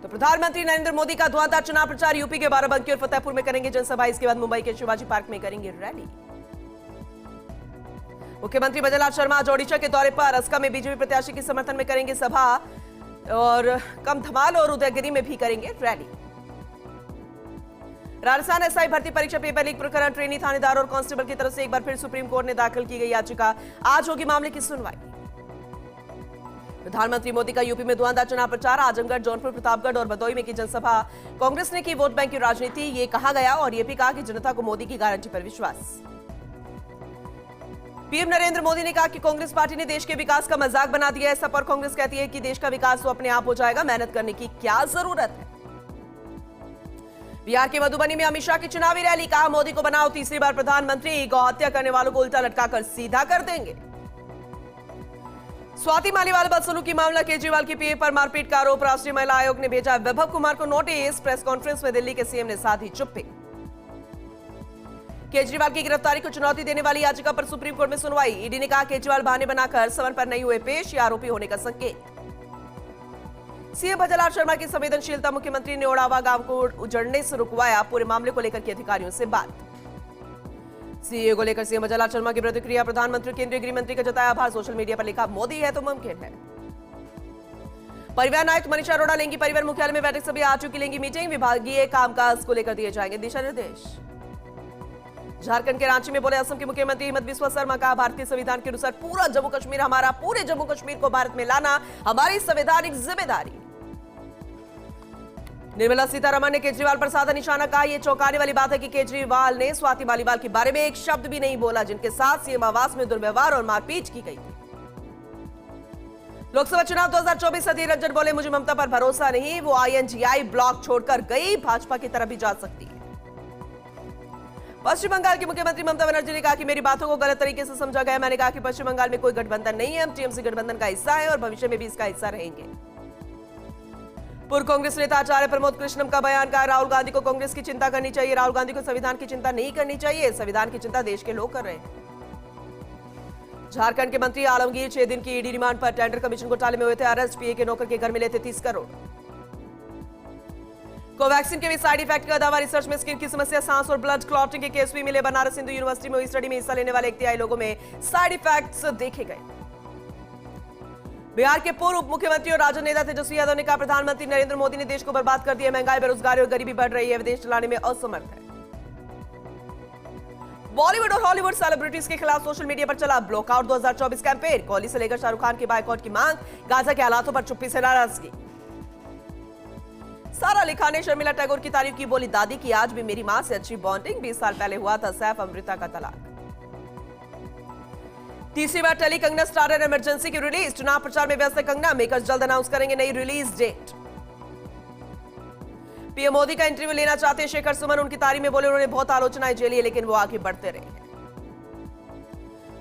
तो प्रधानमंत्री नरेंद्र मोदी का धुआंधार चुनाव प्रचार। यूपी के बाराबंकी और फतेहपुर में करेंगे जनसभा। इसके बाद मुंबई के शिवाजी पार्क में करेंगे रैली। मुख्यमंत्री भजनलाल शर्मा आज ओडिशा के दौरे पर। असका में बीजेपी प्रत्याशी के समर्थन में करेंगे सभा और कमधमाल और उदयगिरी में भी करेंगे रैली। राजस्थान एसआई भर्ती परीक्षा पेपर लीक प्रकरण। ट्रेनी थानेदार और कांस्टेबल की तरफ से एक बार फिर सुप्रीम कोर्ट ने दाखिल की गई याचिका। आज होगी मामले की सुनवाई। प्रधानमंत्री मोदी का यूपी में धुआंधार चुनाव प्रचार। आजमगढ़, जौनपुर, प्रतापगढ़ और भदोही में की जनसभा। कांग्रेस ने की वोट बैंक की राजनीति, ये कहा गया और ये भी कहा कि जनता को मोदी की गारंटी पर विश्वास। पीएम नरेंद्र मोदी ने कहा कि कांग्रेस पार्टी ने देश के विकास का मजाक बना दिया है। सपा और कांग्रेस कहती है कि देश का विकास तो अपने आप हो जाएगा, मेहनत करने की क्या जरूरत है। बिहार के मधुबनी में अमित शाह की चुनावी रैली। कहा मोदी को बनाओ तीसरी बार प्रधानमंत्री, गौ हत्या करने वालों को उल्टा लटकाकर सीधा कर देंगे। स्वाति मालीवाल बदसलूकी मामला। केजरीवाल की पीए पर मारपीट का आरोप। राष्ट्रीय महिला आयोग ने भेजा वैभव कुमार को नोटिस। प्रेस कॉन्फ्रेंस में दिल्ली के सीएम ने साधी चुप्पी। केजरीवाल की गिरफ्तारी को चुनौती देने वाली याचिका पर सुप्रीम कोर्ट में सुनवाई। ईडी ने कहा केजरीवाल बहाने बनाकर समन पर नहीं हुए पेश, ये आरोपी होने का संकेत। सीएम भजनलाल शर्मा की संवेदनशीलता। मुख्यमंत्री ने ओड़ावा गांव को उजड़ने से रुकवाया। पूरे मामले को लेकर की अधिकारियों से बात। सीए को लेकर सीएम भजनलाल शर्मा की प्रतिक्रिया। प्रधानमंत्री केंद्रीय गृह मंत्री का जताया आभार। सोशल मीडिया पर लिखा मोदी है तो मुमकिन है। परिवहन आयुक्त मनीषा अरोड़ा लेंगी परिवहन मुख्यालय में बैठक। सभी आरटीओ की लेंगी मीटिंग। विभागीय कामकाज को लेकर दिए जाएंगे दिशा निर्देश। झारखंड के रांची में बोले असम के मुख्यमंत्री हिमंत बिस्वा शर्मा। कहा भारतीय संविधान के अनुसार पूरा जम्मू कश्मीर हमारा, पूरे जम्मू कश्मीर को भारत में लाना हमारी संवैधानिक जिम्मेदारी। निर्मला सीतारमण ने केजरीवाल पर साधा निशाना। कहा यह चौंकाने वाली बात है कि केजरीवाल ने स्वाति मालीवाल के बारे में एक शब्द भी नहीं बोला, जिनके साथ सीएम आवास में दुर्व्यवहार और मारपीट की गई थी। लोकसभा चुनाव 2024। अधीर रंजन बोले मुझे ममता पर भरोसा नहीं, वो आईएनजीआई ब्लॉक छोड़कर गई, भाजपा की तरफ भी जा सकती है। पश्चिम बंगाल की मुख्यमंत्री ममता बनर्जी ने कहा कि मेरी बातों को गलत तरीके से समझा गया। मैंने कहा कि पश्चिम बंगाल में कोई गठबंधन नहीं है, हम टीएमसी गठबंधन का हिस्सा है और भविष्य में भी इसका हिस्सा रहेंगे। पूर्व कांग्रेस नेता आचार्य प्रमोद कृष्णम का बयान। कहा राहुल गांधी को कांग्रेस की चिंता करनी चाहिए, राहुल गांधी को संविधान की चिंता नहीं करनी चाहिए। संविधान की चिंता देश के लोग कर रहे हैं। झारखंड के मंत्री आलमगीर 6 दिन की ईडी रिमांड पर। टेंडर कमीशन घोटाले में हुए थे अरेस्ट। पीए के नौकर के घर में लेते 30 करोड़। कोवैक्सीन के भी साइड इफेक्ट का दावा। रिसर्च में स्किन की समस्या, सांस और ब्लड क्लॉटिंग के केस भी मिले। बनारस हिंदू यूनिवर्सिटी में हुई स्टडी में हिस्सा लेने वाले 1/3 लोगों में साइड इफेक्ट्स देखे गए। बिहार के पूर्व उप मुख्यमंत्री और राजद नेता तेजस्वी यादव ने कहा प्रधानमंत्री नरेंद्र मोदी ने देश को बर्बाद कर दिया। महंगाई, बेरोजगारी और गरीबी बढ़ रही है, विदेश चलाने में असमर्थ है। बॉलीवुड और हॉलीवुड सेलिब्रिटीज के खिलाफ सोशल मीडिया पर चला ब्लॉकआउट 2024 कैंपेन। कोहली से लेकर शाहरुख खान के बायकॉट की मांग। गाजा के हालातों पर चुप्पी से नाराजगी। सारा अली खान ने शर्मिला टैगोर की तारीफ की। बोली दादी की आज भी मेरी मां से अच्छी बॉन्डिंग। 20 साल पहले हुआ था सैफ अमृता का तलाक। तीसरी बार टली कंगना स्टारर इमरजेंसी की रिलीज। चुनाव प्रचार में व्यस्त है कंगना। मेकर्स जल्द अनाउंस करेंगे नई रिलीज डेट। पीएम मोदी का इंटरव्यू लेना चाहते हैं शेखर सुमन। उनकी तारीफ में बोले उन्होंने बहुत आलोचनाएं झेली है, लेकिन वो आगे बढ़ते रहे हैं।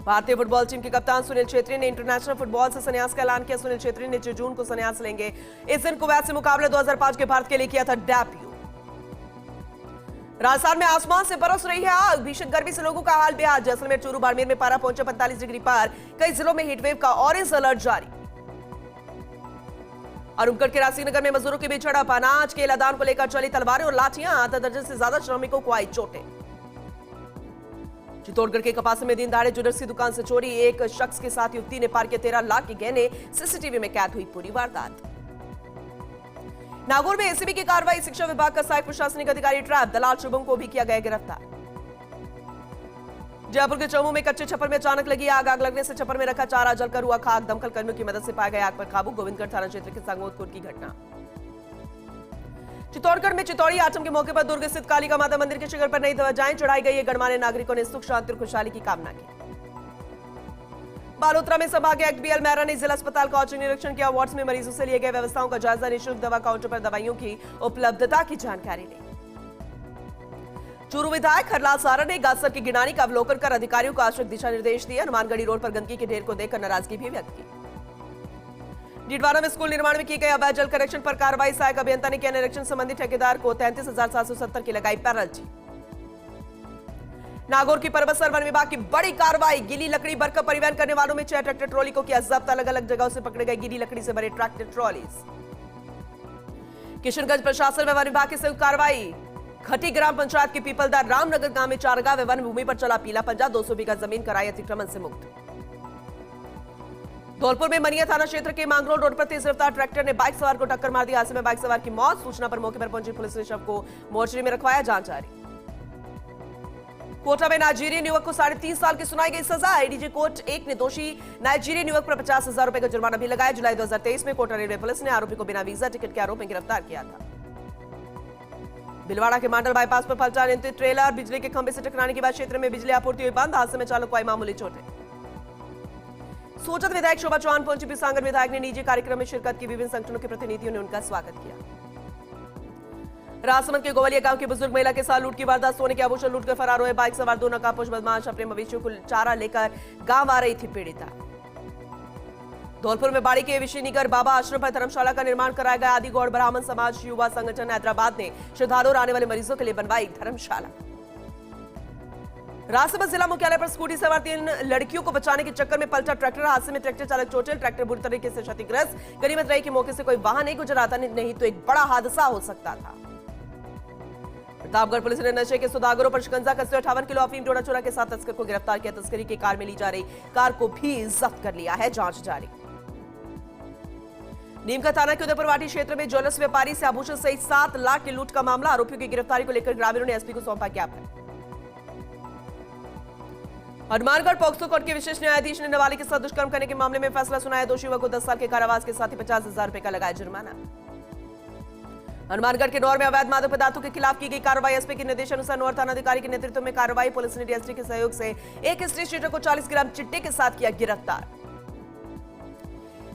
भारतीय फुटबॉल टीम के कप्तान सुनील छेत्री ने इंटरनेशनल फुटबॉल से संन्यास का ऐलान किया। सुनील छेत्री ने 6 जून को संन्यास लेंगे। इस दिन कुवैत से मुकाबले 2005 के भारत के लिए किया था डेब्यू। राजस्थान में आसमान से बरस रही है आग। भीषण गर्मी से लोगों का हाल बेहाल। जैसलमेर, चूरू, बाड़मेर में पारा पहुंचा 45 डिग्री पार। कई जिलों में हीटवेव का ऑरेंज अलर्ट जारी। अरुणगढ़ के रासीनगर में मजदूरों के बीच झड़प। अनाज के लदान को लेकर चली तलवारें और लाठियां। आधा दर्जन से ज्यादा श्रमिकों को आई चोटें। चित्तौड़गढ़ के कपासी में दिन दहाड़े ज्वेलर्स की दुकान से चोरी। एक शख्स के साथ युवती ने पार किए 13 लाख के गहने। सीसीटीवी में कैद हुई पूरी वारदात। नागौर में एसीबी की कार्रवाई। शिक्षा विभाग का सहायक प्रशासनिक अधिकारी ट्रैप। दलाल शुभम को भी किया गया गिरफ्तार। जयपुर के चौमू में कच्चे छप्पर में अचानक लगी आग। आग लगने से छप्पर में रखा चारा जलकर हुआ खाक। दमकल कर्मियों की मदद से पाया गया आग पर काबू। गोविंदगढ़ थाना क्षेत्र के संगोदपुर की घटना। चित्तौड़गढ़ में चितौड़ी आठम के मौके पर दुर्ग स्थित कालिका माता मंदिर के शिखर पर नई ध्वजाएं चढ़ाई गई है। गणमान्य नागरिकों ने सुख, शांति और खुशहाली की कामना की। बालोतरा में संभागीय आयुक्त बीएल मेहरा ने जिला अस्पताल का औचक निरीक्षण किया। वार्ड्स में मरीजों से लिए गए व्यवस्थाओं का जायजा। निःशुल्क दवा काउंटर पर दवाइयों की उपलब्धता की जानकारी ली। चूरू विधायक हरलाल सारा ने गाजर की गिनानी का अवलोकन कर अधिकारियों को आवश्यक दिशा निर्देश दिए। हनुमानगढ़ी रोड पर गंदगी के ढेर को देखकर नाराजगी भी व्यक्त की। डीडवाना में स्कूल निर्माण में की गई अवैध जल कनेक्शन पर कार्रवाई। सहायक अभियंता ने किया निरीक्षण। संबंधित ठेकेदार को 33,770 की लगाई पेनल्टी। नागौर की परबतसर वन विभाग की बड़ी कार्रवाई। गीली लकड़ी भरकर परिवहन करने वालों में 6 ट्रैक्टर ट्रॉली को किया जब्त। अलग अलग जगहों से पकड़े गए गीली लकड़ी से भरे ट्रैक्टर ट्रॉलीज। किशनगंज प्रशासन व वन विभाग की संयुक्त कार्रवाई। खटी ग्राम पंचायत के पीपलदा रामनगर गांव में चारगांव वन भूमि पर चला पीला पंजा। 200 बीघा जमीन कराई अतिक्रमण से मुक्त। धौलपुर में मनिया थाना क्षेत्र के मांगरोल रोड पर तेज रफ्तार ट्रैक्टर ने बाइक सवार को टक्कर मार दी। हादसे में बाइक सवार की मौत। सूचना पर मौके पर पहुंची पुलिस ने शव को मोर्चरी में रखवाया। जांच जारी। कोटा में नाइजीरियन युवक को 3.5 साल की सुनाई गई सजा। एडीजे कोर्ट 1 ने दोषी नाइजीरियन युवक पर 50,000 रुपए का जुर्माना भी लगाया। जुलाई 2023 में कोटा रेलवे पुलिस ने आरोपी को बिना वीजा टिकट के आरोप में गिरफ्तार किया था। भिलवाड़ा के मांडल बाईपास पर पलटा नियंत्रित ट्रेलर। बिजली के खंभे से टकराने के बाद क्षेत्र में बिजली आपूर्ति हुई बंद। हादसे में चालक को आई मामूली चोटें। सोजत विधायक शोभा चौहान पहुंची। पिसांगर विधायक ने निजी कार्यक्रम में शिरकत की। विभिन्न संगठनों के प्रतिनिधियों ने उनका स्वागत किया। राजसमंद के गोवलिया गांव की बुजुर्ग महिला के साथ लूट की वारदात। सोने के आभूषण लूट कर फरार हुए बाइक सवार 2 नकाबपोश बदमाश। अपने मवेशियों को चारा लेकर गांव आ रही थी पीड़िता। धौलपुर में बाड़ी के विशेनिगर बाबा आश्रम पर धर्मशाला का निर्माण कराया गया। आदिगौड़ ब्राह्मण समाज युवा संगठन हैदराबाद ने श्रद्धालु और आने वाले मरीजों के लिए बनवाई धर्मशाला। राजसमंद जिला मुख्यालय पर स्कूटी सवार 3 लड़कियों को बचाने के चक्कर में पलटा ट्रैक्टर। हादसे में ट्रैक्टर चालक चोटिल। ट्रैक्टर बुरी तरीके से क्षतिग्रस्त। गनीमत रही कि मौके से कोई वाहन नहीं गुजरा था, नहीं तो एक बड़ा हादसा हो सकता था। प्रतापगढ़ पुलिस ने नशे के सौदागरों पर शिकंजा कसते 58 किलो अफीम डोडा चोरा के साथ तस्कर को गिरफ्तार किया। तस्करी की कार में ली जा रही कार को भी जब्त कर लिया है। जांच जारी। नीमका थाना के उदयपुरवाटी क्षेत्र में ज्वेलर्स व्यापारी से आभूषण सहित 7 लाख की लूट का मामला। आरोपियों की गिरफ्तारी को लेकर ग्रामीणों ने एसपी को सौंपा ज्ञापन। हनुमानगढ़ पॉक्सो कोर्ट के विशेष न्यायाधीश ने नाबालिग के साथ दुष्कर्म करने के मामले में फैसला सुनाया। दोषी युवक को 10 साल के कारावास के साथ ही 50,000 रुपए का लगाया जुर्माना। हनुमानगढ़ के नौर में अवैध मादक पदार्थों के खिलाफ की गई कार्रवाई। एसपी के निर्देशानुसार नौर थानाधिकारी के नेतृत्व में कार्रवाई। पुलिस ने डीएसटी के सहयोग से एक स्ट्रीट शीटर को 40 ग्राम चिट्टे के साथ किया गिरफ्तार।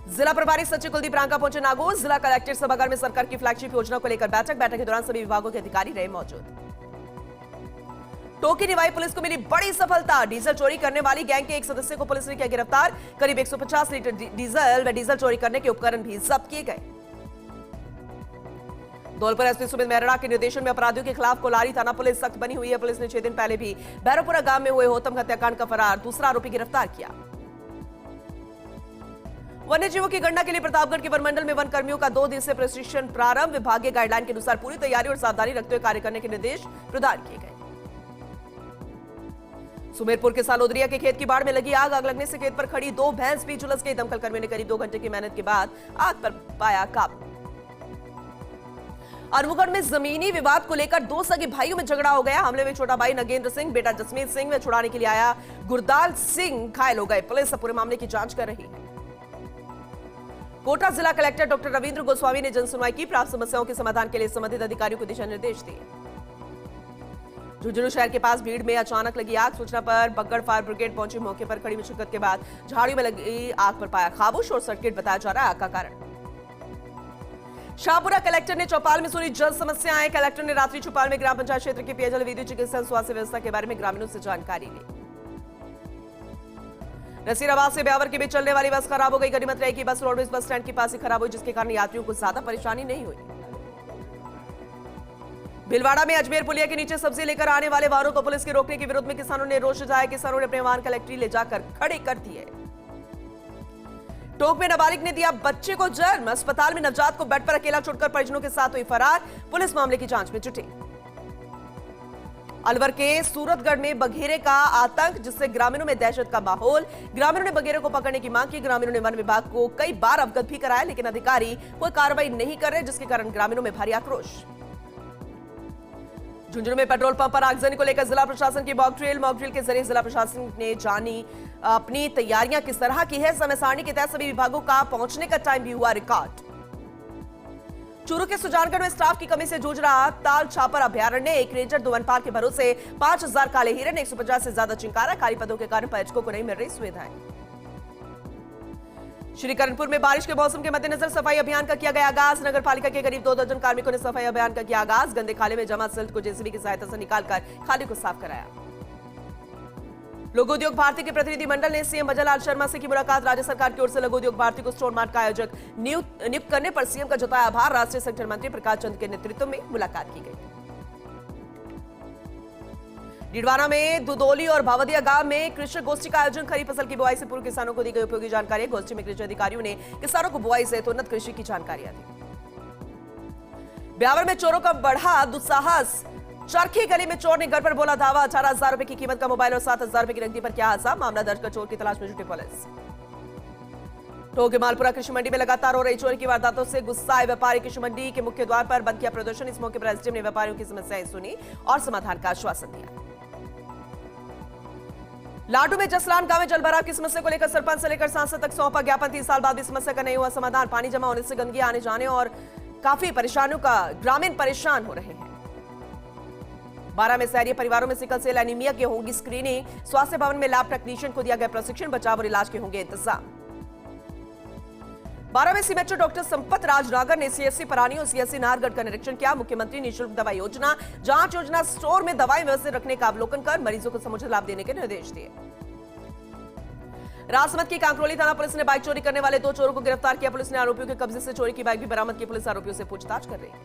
जिला प्रभारी सचिव कुलदीप रांका पहुंचे नागौर। जिला कलेक्टर सभागार में सरकार की फ्लैगशिप योजना को लेकर बैठक के दौरान सभी विभागों के अधिकारी रहे मौजूद। टोकी निवाई पुलिस को मिली बड़ी सफलता। डीजल चोरी करने वाली गैंग के एक सदस्य को पुलिस ने किया गिरफ्तार। करीब 150 लीटर डीजल व डीजल चोरी करने के उपकरण भी जब्त किए गए। धौलपुर एसपी सुमित मेहरा के निर्देशन में अपराधियों के खिलाफ कोलारी थाना पुलिस सख्त बनी हुई है। पुलिस ने 6 दिन पहले भी भैरवपुरा गांव में हुए होतम हत्याकांड का फरार दूसरा आरोपी गिरफ्तार किया। वन्य जीवों की गणना के लिए प्रतापगढ़ के वनमंडल में वन कर्मियों का 2 दिवसीय प्रशिक्षण प्रारंभ। विभागीय गाइडलाइन के अनुसार पूरी तैयारी और सावधानी रखते हुए कार्य करने के निर्देश प्रदान किए गए। सुमेरपुर के सालोदरिया के खेत की बाढ़ में लगी आग लगने से खेत पर खड़ी 2 भैंस भी झुलस गई। दमकल कर्मियों ने करीब 2 घंटे की मेहनत के बाद आग पर पाया काबू। अरमुगढ़ में जमीनी विवाद को लेकर 2 सगे भाइयों में झगड़ा हो गया। हमले में छोटा भाई नगेंद्र सिंह, बेटा जसमीत सिंह व छुड़ाने के लिए आया गुरदाल सिंह घायल हो गए। पुलिस पूरे मामले की जांच कर रही है। कोटा जिला कलेक्टर डॉक्टर रविंद्र गोस्वामी ने जनसुनवाई की। प्राप्त समस्याओं के समाधान के लिए संबंधित अधिकारियों को दिशा निर्देश दिए। झुंझुनू शहर के पास भीड़ में अचानक लगी आग। सूचना पर बग्गड़ फायर ब्रिगेड पहुंची। मौके पर कड़ी मशक्कत के बाद झाड़ियों में लगी आग पर पाया काबू। शॉर्ट सर्किट बताया जा रहा है आग का कारण। शाहपुरा कलेक्टर ने चौपाल में सुनी जल समस्याएं। कलेक्टर ने रात्रि चौपाल में ग्राम पंचायत क्षेत्र के पेयजल, विद्युत, चिकित्सा, स्वास्थ्य व्यवस्था के बारे में ग्रामीणों से जानकारी ली। नसीराबाद से ब्यावर के बीच चलने वाली बस खराब हो गई। गनीमत रही कि बस रोडवेज बस स्टैंड के पास ही खराब हुई, जिसके कारण यात्रियों को ज्यादा परेशानी नहीं हुई। भिलवाड़ा में अजमेर पुलिया के नीचे सब्जी लेकर आने वाले वाहनों को पुलिस के रोकने के विरोध में किसानों ने रोष जताया। किसानों ने अपने वाहन कलेक्ट्री ले जाकर खड़े कर दिए। टोंक में नाबालिग ने दिया बच्चे को जन्म। अस्पताल में नवजात को बेड पर अकेला छोड़कर परिजनों के साथ हुई फरार। पुलिस मामले की जांच में जुटी। अलवर के सूरतगढ़ में बघेरे का आतंक, जिससे ग्रामीणों में दहशत का माहौल। ग्रामीणों ने बघेरे को पकड़ने की मांग की। ग्रामीणों ने वन विभाग को कई बार अवगत भी कराया, लेकिन अधिकारी कोई कार्रवाई नहीं कर रहे, जिसके कारण ग्रामीणों में भारी आक्रोश। झुंझुनू में पेट्रोल पंप पर आगजनी को लेकर जिला प्रशासन की मॉक ड्रिल के जरिए जिला प्रशासन ने जानी अपनी तैयारियां किस तरह की है। समय सारणी के तहत सभी विभागों का पहुंचने का टाइम भी हुआ रिकॉर्ड। चूरू के सुजानगढ़ में स्टाफ की कमी से जूझ रहा ताल छापर अभयारण्य। एक रेंजर 2 वनपाल के भरोसे 5,000 काले हिरन, 150 से ज्यादा चिंकारा। खाली पदों के कारण पर्यटकों को नहीं मिल रही सुविधाएं। श्रीकरणपुर में बारिश के मौसम के मद्देनजर सफाई अभियान का किया गया आगाज। नगर पालिका के करीब 2 दर्जन कार्मिकों ने सफाई अभियान का किया आगाज। गंदे खाले में जमा सिल्ट को जेसीबी की सहायता से निकालकर खाले को साफ कराया। लघु उद्योग भारती के प्रतिनिधि मंडल ने सीएम भजनलाल शर्मा से की मुलाकात। राज्य सरकार की ओर से लघु उद्योग भारती को स्टोर मार्ट का आयोजक नियुक्त करने पर सीएम का जताया आभार। राष्ट्रीय संगठन मंत्री प्रकाश चंद के नेतृत्व में मुलाकात की गई। डिडवाना में दुदोली और भावदिया गांव में कृषि गोष्ठी का आयोजन। खरीफ फसल की बुआई से पूर्व किसानों को दी गई उपयोगी जानकारी। गोष्ठी में कृषि अधिकारियों ने किसानों को बुआई से उन्नत कृषि की जानकारियां दी। ब्यावर में चोरों का बढ़ा दुस्साहस। चरखी गली में चोर ने घर पर बोला धावा। 18,000 रुपए की कीमत का मोबाइल और 7,000 रुपए की नकदी पर किया हादसा। मामला दर्ज कर चोर की तलाश में जुटी पुलिस। टोंक के मालपुरा कृषि मंडी में लगातार हो रही चोरी की वारदातों से गुस्साए व्यापारी कृषि मंडी के मुख्य द्वार पर बंद किया प्रदर्शन। इस मौके पर एसडीएम ने व्यापारियों की समस्याएं सुनी और समाधान का आश्वासन दिया। लाडू में जसलान गांव में जलभराव की समस्या को लेकर सरपंच से लेकर सांसद तक सौंपा ज्ञापन। 3 साल बाद भी समस्या का नहीं हुआ समाधान। पानी जमा होने से गंदगी आने जाने और काफी परेशानियों का ग्रामीण परेशान हो रहे हैं। 12 में शहरी परिवारों में सिकल सेल एनीमिया की होगी स्क्रीनिंग। स्वास्थ्य भवन में लैब टेक्नीशियन को दिया गया प्रशिक्षण। बचाव और इलाज के होंगे इंतजाम। 12 में सीएमएचओ डॉक्टर संपत राज नागर ने सीएससी परानी और सीएससी नाहरगढ़ का निरीक्षण किया। मुख्यमंत्री निःशुल्क दवा योजना, जांच योजना, स्टोर में दवाएं व्यवस्थित रखने का अवलोकन कर मरीजों को समुचित लाभ देने के निर्देश दिए। राजसमंद की कांकरोली थाना पुलिस ने बाइक चोरी करने वाले 2 चोरों को गिरफ्तार किया। पुलिस ने आरोपियों के कब्जे से चोरी की बाइक भी बरामद की। पुलिस आरोपियों से पूछताछ कर रही है।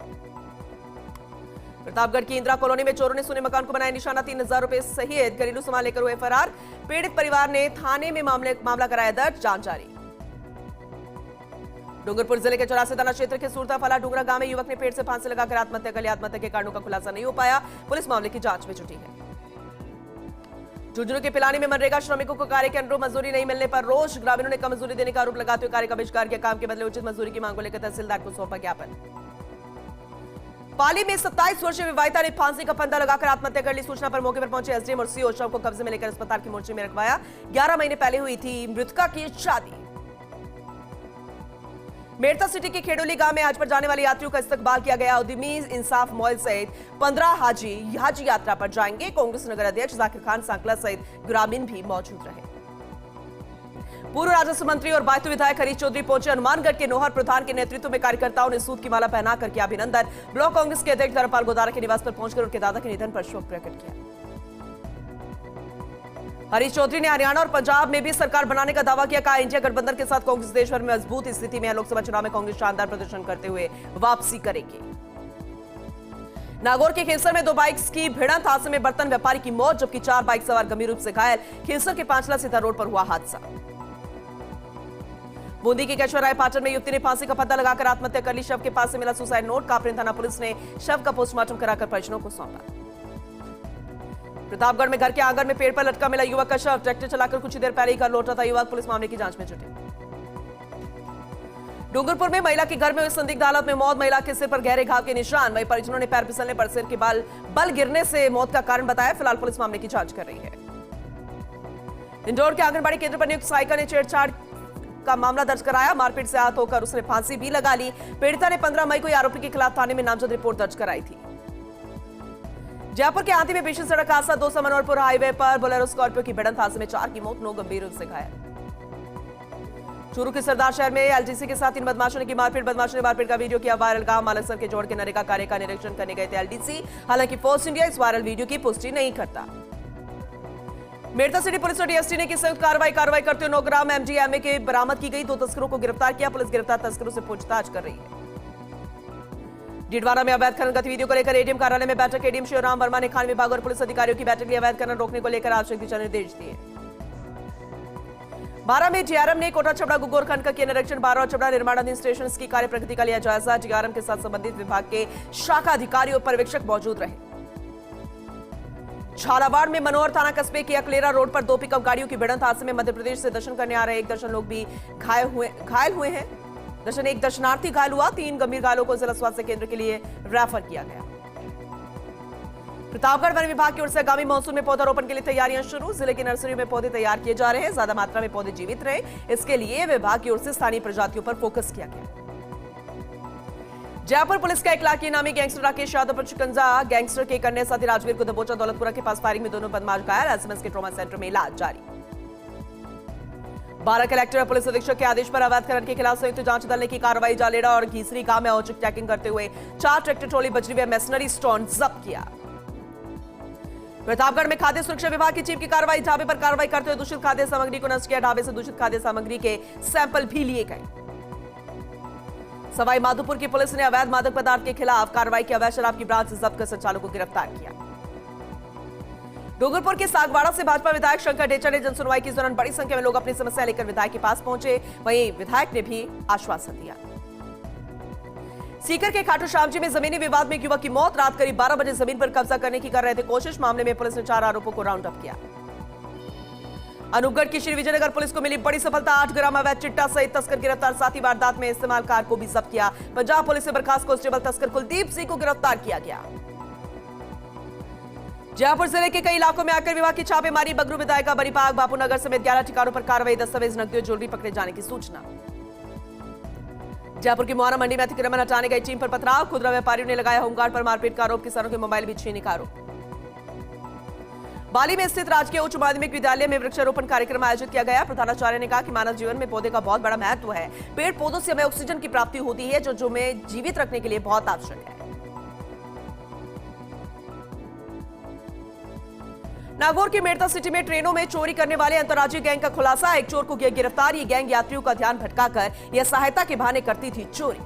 प्रतापगढ़ की इंदिरा कॉलोनी में चोरों ने सोने मकान को बनाया निशाना। 3,000 रुपए सहित घरेलू सामान लेकर हुए फरार। पीड़ित परिवार ने थाने में मामला कराया दर्ज। जांच जारी। डूंगरपुर जिले के 84 थाना क्षेत्र के सूरता फला डूंगरा गांव में युवक ने पेड़ से फांसी लगाकर आत्महत्या कर ली। आत्महत्या के कारणों का खुलासा नहीं हो पाया। पुलिस मामले की जांच में जुटी है। झुंझुनू के पिलानी में मनरेगा श्रमिकों को कार्य के अनुरूप मजदूरी नहीं मिलने पर रोष। ग्रामीणों ने कम मजदूरी देने का आरोप लगाते हुए कार्य का बहिष्कार किया। काम के बदले उचित मजदूरी की मांग को लेकर तहसीलदार को सौंपा ज्ञापन। पाली में 27 वर्षीय विवाहिता ने फांसी का फंदा लगाकर आत्महत्या कर ली। सूचना पर मौके पर पहुंचे एसडीएम और सीओ शव को कब्जे में लेकर अस्पताल की मोर्चे में रखवाया। 11 महीने पहले हुई थी मृतका की शादी। मेड़ता सिटी के खेड़ोली गांव में आज पर जाने वाले यात्रियों का इस्तकबाल किया गया। उद्यमी इंसाफ मॉल सहित 15 हाजी यात्रा पर जाएंगे। कांग्रेस नगर अध्यक्ष जाकिर खान सांकला सहित ग्रामीण भी मौजूद रहे। पूर्व राजस्व मंत्री और बायतू विधायक हरीश चौधरी पहुंचे। हनुमानगढ़ के नोहर प्रधान के नेतृत्व में कार्यकर्ताओं ने सूत की माला पहनाकर किया अभिनंदन। ब्लॉक कांग्रेस के अध्यक्ष धर्मपाल गोदारा के निवास पर पहुंचकर उनके दादा के निधन पर शोक प्रकट किया। हरीश चौधरी ने हरियाणा और पंजाब में भी सरकार बनाने का दावा किया। कहा इंडिया गठबंधन के साथ कांग्रेस देश भर में मजबूत स्थिति में है। लोकसभा चुनाव में कांग्रेस शानदार प्रदर्शन करते हुए वापसी करेगी। नागौर के खेसर में 2 बाइक्स की भिड़ंत। हादसे में बर्तन व्यापारी की मौत जबकि 4 बाइक सवार गंभीर रूप से घायल। खेसर के पांचला सीता रोड पर हुआ हादसा। बूंदी के केशवराय पाटन में युवती ने फांसी का फंदा लगाकर आत्महत्या कर ली। शव के पास से मिला सुसाइड नोट। कापरेन थाना पुलिस ने शव का पोस्टमार्टम कराकर परिजनों को सौंपा। प्रतापगढ़ में घर के आंगन में पेड़ पर लटका मिला युवक का शव। ट्रैक्टर चलाकर कुछ ही देर पहले ही घर लौटा था युवक। पुलिस मामले की जांच में जुटी। डूंगरपुर में महिला के घर में हुई संदिग्ध हालत में मौत। महिला के सिर पर गहरे घाव के निशान। वहीं परिजनों ने पैर फिसलने पर सिर के बल गिरने से मौत का कारण बताया। फिलहाल पुलिस मामले की जांच कर रही है। इंदौर के आंगनबाड़ी केंद्र पर नियुक्त सहायिका ने छेड़छाड़ का मामला दर्ज कराया। मारपीट से आहत होकर उसने फांसी भी लगा ली। पीड़िता ने 15 मई को आरोपी के खिलाफ थाने में नामजद रिपोर्ट दर्ज कराई थी। जयपुर के आंधी में भीषण सड़क हादसा। 2 मनोहरपुर हाईवे पर बोलेरो स्कॉर्पियो की भिड़ंत। हादसे में 4 की मौत, 9 गंभीर रूप से घायल। चूरू के सरदार शहर में एलटीसी के साथ 3 बदमाशों ने की मारपीट। बदमाशों ने मारपीट का वीडियो किया वायरल। गांव मालकसर के जोड़ के नरेगा कार्य का निरीक्षण करने गए थे एलटीसी। हालांकि फोर्स इंडिया इस वायरल वीडियो की पुष्टि नहीं करता। मेड़ता सिटी पुलिस और डीएसटी ने की संयुक्त कार्रवाई करते हुए 9 ग्राम एमडीएमए के बरामद की गई। 2 तस्करों को गिरफ्तार किया। पुलिस गिरफ्तार तस्करों से पूछताछ कर रही है। डीडवाना में अवैध खनन गतिविधियों को लेकर एडीएम कार्यालय में बैठक। एडीएम शिवराम वर्मा ने खान विभाग और पुलिस अधिकारियों की बैठक ली। अवैध खनन रोकने को लेकर आवश्यक दिशा निर्देश दिए। 12 में डीआरएम ने कोटा छबड़ा गुगोर खंड का किया निरीक्षण। 12 और छबड़ा निर्माणाधीन स्टेशन की कार्य प्रगति का लिया जायजा। डीआरएम के साथ संबंधित विभाग के शाखा अधिकारी और पर्यवेक्षक मौजूद रहे। झालावाड़ में मनोहर थाना कस्बे के अकलेरा रोड पर 2 पिकअप गाड़ियों की भिड़ंत। हादसे में मध्य प्रदेश से दर्शन करने आ रहे 1 दर्जन लोग भी घायल हुए हैं। दर्शन एक दर्शनार्थी घायल हुआ। 3 गंभीर घायलों को जिला स्वास्थ्य केंद्र के लिए रेफर किया गया। प्रतापगढ़ वन विभाग की ओर से आगामी मानसून में पौधारोपण के लिए तैयारियां शुरू। जिले की नर्सरी में पौधे तैयार किए जा रहे हैं। ज्यादा मात्रा में पौधे जीवित रहे, इसके लिए विभाग की ओर से स्थानीय प्रजातियों पर फोकस किया गया। जयपुर पुलिस का 1 लाख के इनामी गैंगस्टर राकेश यादव पर शिकंजा। गैंगस्टर के कन्या साथी राजवीर को दबोचा। दौलतपुरा के पास फायरिंग में दोनों बदमाश घायल। एसएमएस के ट्रॉमा सेंटर में इलाज जारी। 12 कलेक्टर और पुलिस अधीक्षक के आदेश पर अवैध खनन के खिलाफ संयुक्त जांच दल ने की कार्रवाई। जालेड़ा और घीसरी गांव में औचक चेकिंग करते हुए 4 ट्रैक्टर ट्रॉली बजरी व मैसनरी स्टोन जब्त किया। प्रतापगढ़ में खाद्य सुरक्षा विभाग की टीम की कार्रवाई। ढाबे पर कार्रवाई करते हुए दूषित खाद्य सामग्री को नष्ट किया। ढाबे से दूषित खाद्य सामग्री के सैंपल भी लिए गए। सवाई माधोपुर की पुलिस ने अवैध मादक पदार्थ के खिलाफ कार्रवाई की। अवैध शराब की ब्रांच से जब्त कर संचालक को गिरफ्तार किया। डूंगरपुर के सागवाड़ा से भाजपा विधायक शंकर ढेचा ने जनसुनवाई की दौरान बड़ी संख्या में लोग अपनी समस्या लेकर विधायक के पास पहुंचे। वहीं विधायक ने भी आश्वासन दिया। सीकर के खाटू श्याम जी में जमीनी विवाद में एक युवक की मौत। रात करीब 12 बजे जमीन पर कब्जा करने की कर रहे थे कोशिश। मामले में पुलिस ने 4 आरोपों को राउंड अप किया। अनूपगढ़ की श्री विजयनगर पुलिस को मिली बड़ी सफलता। 8 ग्राम अवैध चिट्टा सहित तस्कर गिरफ्तार। साथ ही वारदात में इस्तेमाल कार को भी जब्त किया। पंजाब पुलिस से बर्खास्त कांस्टेबल तस्कर कुलदीप सिंह को गिरफ्तार किया गया। जयपुर जिले के कई इलाकों में आकर विभाग की छापेमारी। बगरू विधायका बनीपाग बापूनगर समेत 11 ठिकानों पर कार्रवाई। दस्तावेज नकदी और ज्वेलरी पकड़े जाने की सूचना। जयपुर की मुआना मंडी में अतिक्रमण हटाने गई टीम पर पथराव। खुदरा व्यापारियों ने लगाया होमगार्ड पर मारपीट का आरोप। किसानों के मोबाइल भी छीनने का आरोप। बाली में स्थित राजकीय उच्च माध्यमिक विद्यालय में वृक्षारोपण कार्यक्रम आयोजित किया गया। प्रधानाचार्य ने कहा कि मानव जीवन में पौधे का बहुत बड़ा महत्व है। पेड़ पौधों से हमें ऑक्सीजन की प्राप्ति होती है जो हमें जीवित रखने के लिए बहुत आवश्यक है। नागौर की मेड़ता सिटी में ट्रेनों में चोरी करने वाले अंतर्राज्यीय गैंग का खुलासा। एक चोर को किया गिरफ्तार। ये गैंग यात्रियों का ध्यान भटकाकर या सहायता के बहाने करती थी चोरी।